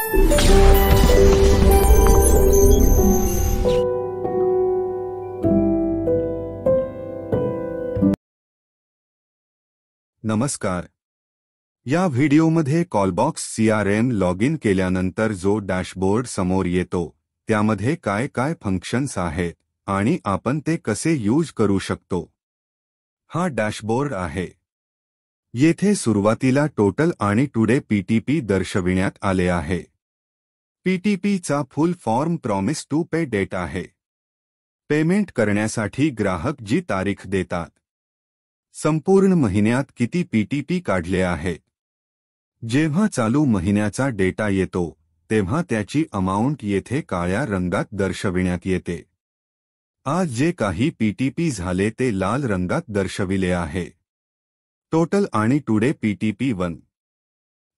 नमस्कार. या व्हिडिओमध्ये कॉलबॉक्स CRM लॉग इन केल्यानंतर जो डॅशबोर्ड समोर येतो त्यामध्ये काय काय फंक्शन्स आहेत आणि आपण ते कसे यूज करू शकतो हा डॅशबोर्ड आहे. येथे सुरुवातीला टोटल आणि टुडे PTP दर्शविण्यात आले आहे. PTP चा full form promise to pay date आहे. पेमेंट करण्यासाठी ग्राहक जी तारीख देतात. संपूर्ण महिन्यात किती PTP काढले आहे. जेव्हा चालू महिन्याचा डेटा येतो तेव्हा त्याची अमाउंट येथे काळ्या रंगात दर्शविण्यात येते. आज जे काही PTP झाले ते लाल रंगात दर्शविले आहे. टोटल आणि टुडे PTP 1.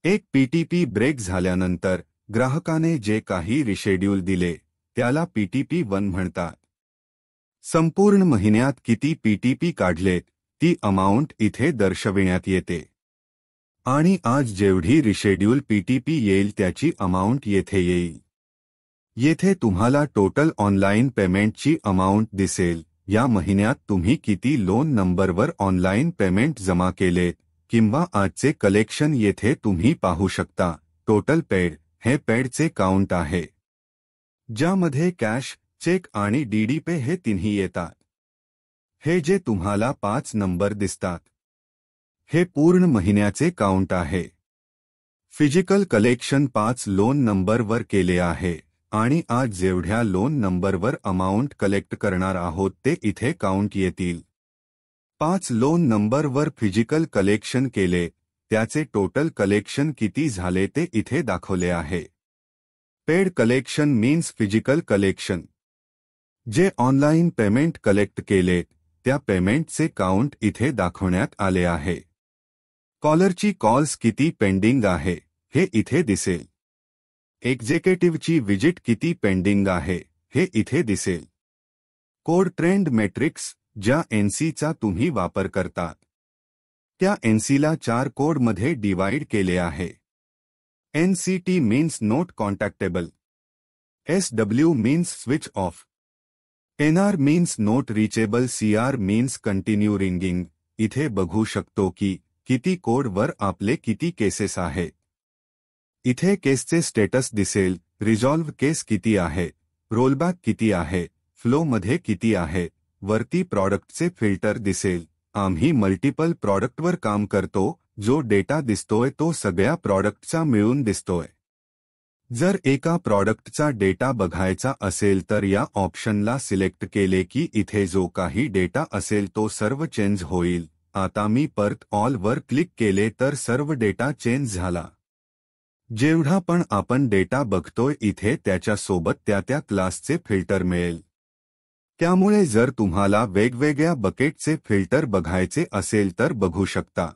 एक PTP ब्रेक झाल्यानंतर ग्राहकाने जे काही रिशेड्यूल दिले त्याला PTP 1 म्हणतात. संपूर्ण महिन्यात किती PTP काढलेत ती अमाउंट इथे दर्शविण्यात येते. आणि आज जेवढी रिशेड्यूल PTP येईल त्याची अमाउंट येथे येईल. येथे तुम्हाला टोटल ऑनलाइन पेमेंटची अमाउंट दिसेल. या महिन्यात तुम्ही किती लोन नंबरवर ऑनलाइन पेमेंट जमा केलेत किंवा आजचे कलेक्शन येथे तुम्ही पाहू शकता. टोटल पेड हे पेडचे काउंट आहे, ज्यामध्ये कॅश, चेक आणि DD पे हे तिन्ही येतात. हे जे तुम्हाला 5 नंबर दिसतात हे पूर्ण महिन्याचे काउंट आहे. फिजिकल कलेक्शन 5 लोन नंबरवर केले आहे आणि आज जेवढ्या लोन नंबरवर अमाउंट कलेक्ट करणार आहोत ते इथे काउंट येतील. 5 लोन नंबरवर फिजिकल कलेक्शन केले त्याचे टोटल कलेक्शन किती झाले ते इथे दाखवले आहे. Paid collection means physical collection. जे ऑनलाइन पेमेंट कलेक्ट केले त्या पेमेंटचे काउंट इथे दाखवण्यात आले आहे. कॉलरची कॉल्स किती पेंडिंग आहे हे इथे दिसेल. एक्झिक्युटिव्हची विजिट किती पेंडिंग आहे हे इथे दिसेल. कोड ट्रेंड मेट्रिक्स ज्या NCचा तुम्ही वापर करतात त्या NCला 4 कोडमध्ये डिवाइड केले आहे. NCT means not contactable, SW means switch off, NR means not reachable, CR means continue ringing. इथे बघू शकतो की किती कोडवर आपले किती केसेस आहेत. इथे केसचे स्टेटस दिसेल. रिझॉल्व्ह केस किती आहे, रोलबॅक किती आहे, फ्लोमध्ये किती आहे. वरती प्रॉडक्टचे फिल्टर दिसेल. आम्ही मल्टिपल प्रॉडक्टवर काम करतो. जो डेटा दिसतोय तो सगळ्या प्रॉडक्टचा मिळून दिसतोय. जर एका प्रॉडक्टचा डेटा बघायचा असेल तर या ऑप्शनला सिलेक्ट केले की इथे जो काही डेटा असेल तो सर्व चेंज होईल. आता मी परत ऑल वर क्लिक केले तर सर्व डेटा चेंज झाला. जेवढा पण आपण डेटा बघतोय इथे त्याच्या सोबत त्या क्लासचे फिल्टर मिळेल. त्यामुळे जर तुम्हाला वेगवेगळ्या बकेटचे फिल्टर बघायचे असेल तर बघू शकता.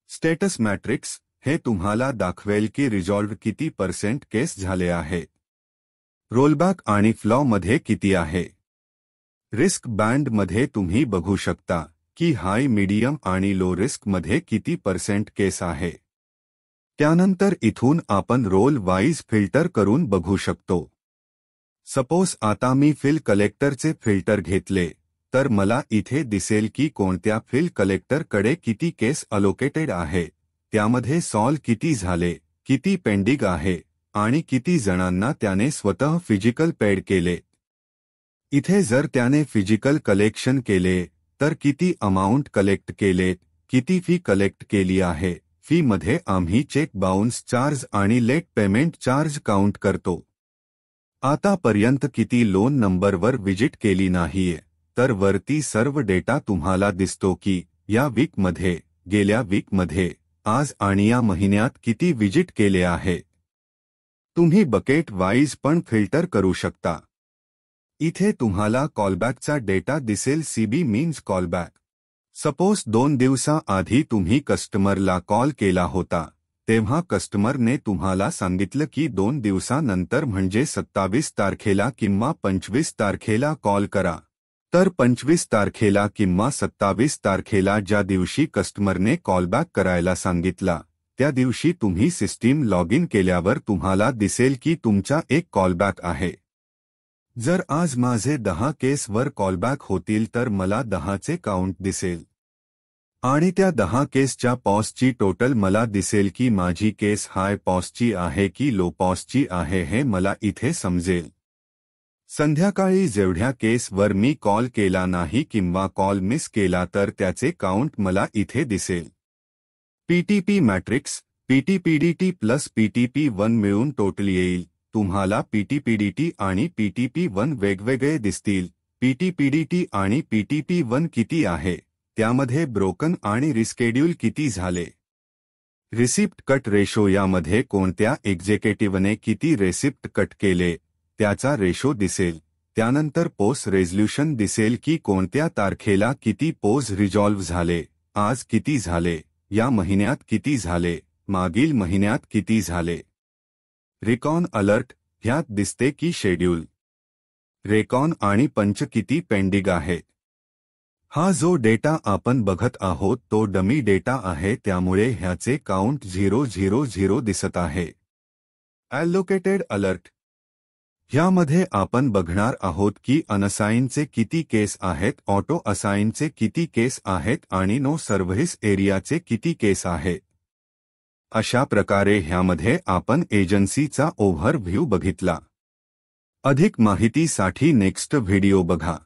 स्टेटस मॅट्रिक्स हे तुम्हाला दाखवेल की रिझॉल्व्ह किती % केस झाले आहेत. रोलबॅक आणि फ्लॉमध्ये किती आहे. रिस्क बँड मध्ये तुम्ही बघू शकता की हाय, मीडियम आणि लो रिस्क मध्ये किती % केस आहे. त्यानंतर इथून आपण रोल वाईज फिल्टर करून बघू शकतो. सपोज आता मी फिल कलेक्टरचे फिल्टर घेतले तर मला इथे दिसेल की कोणत्या फिल कलेक्टरकडे किती केस अलोकेटेड आहे, त्यामध्ये सॉल्व किती झाले, किती पेंडिंग आहे आणि किती जणांना त्याने स्वतः फिजिकल पेड केले. इथे जर त्याने फिजिकल कलेक्शन केले तर किती अमाउंट कलेक्ट केलेत, किती फी कलेक्ट केली आहे. फी मध्ये आम्ही चेक बाउन्स चार्ज आणि लेट पेमेंट चार्ज काउंट करतो. आतापर्यंत किती लोन नंबरवर विजिट केली नाहीये तर वरती सर्व डेटा तुम्हाला दिसतो की या वीकमध्ये, गेल्या वीकमध्ये, आज आणि या महिन्यात किती विजिट केले आहे. तुम्ही बकेट वाईज पण फिल्टर करू शकता. इथे तुम्हाला कॉलबॅकचा डेटा दिसेल. CB means callback. सपोज 2 दिवसाआधी तुम्ही कस्टमरला कॉल केला होता तेव्हा कस्टमरने तुम्हाला सांगितलं की 2 दिवसानंतर म्हणजे 27 तारखेला किंवा 25 तारखेला कॉल करा. तर 25 तारखेला किंवा 27 तारखेला ज्या दिवशी कस्टमरने कॉलबॅक करायला सांगितला त्या दिवशी तुम्ही सिस्टीम लॉग इन केल्यावर तुम्हाला दिसेल की तुमचा एक कॉलबॅक आहे. जर आज माझे 10 केसवर कॉलबॅक होतील तर मला 10चे काउंट दिसेल आणि त्या 10 केसच्या पॉसची टोटल मला दिसेल की माझी केस हाय पॉसची आहे की लो पॉसची आहे हे मला इथे समजेल. संध्याकाळी जेवढ्या केसवर मी कॉल केला नाही किंवा कॉल मिस केला तर त्याचे काउंट मला इथे दिसेल. पीटीपी मॅट्रिक्स पीटीपीडीटी प्लस पीटीपी1 मिळून टोटल येईल. तुम्हाला पीटीपीडीटी आणि पीटीपी1 वेगवेगळे दिसतील. पीटीपीडीटी आणि पीटीपी1 किती आहे, त्यामध्ये ब्रोकन आणि रिस्केड्यूल किती झाले. रिसिप्ट कट रेशो यामध्ये कोणत्या एक्झिक्युटिव्हने किती रेसिप्ट कट केले त्याचा रेशो दिसेल. त्यानंतर पोस्ट रेझोल्यूशन दिसेल की कोणत्या तारखेला किती पोज रिझॉल्व्ह झाले, आज किती झाले, या महिन्यात किती झाले, मागील महिन्यात किती झाले. रेकॉन अलर्ट ह्यात दिसते की शेड्यूल, रेकॉन आणि पंच किती पेंडिंग आहे. हा जो डेटा आपण बघत आहोत तो डमी डेटा आहे, त्यामुळे ह्याचे काउंट 000 दिसत आहे. ॲलोकेटेड अलर्ट ह्यामध्ये आपण बघणार आहोत की अनसाइनचे किती केस आहेत, ऑटो असाइनचे किती केस आहेत आणि नो सर्व्हिस एरियाचे किती केस आहेत. अशा प्रकारे ह्यामध्ये आपण एजन्सीचा ओव्हरव्ह्यू बघितला. अधिक माहितीसाठी नेक्स्ट व्हिडिओ बघा.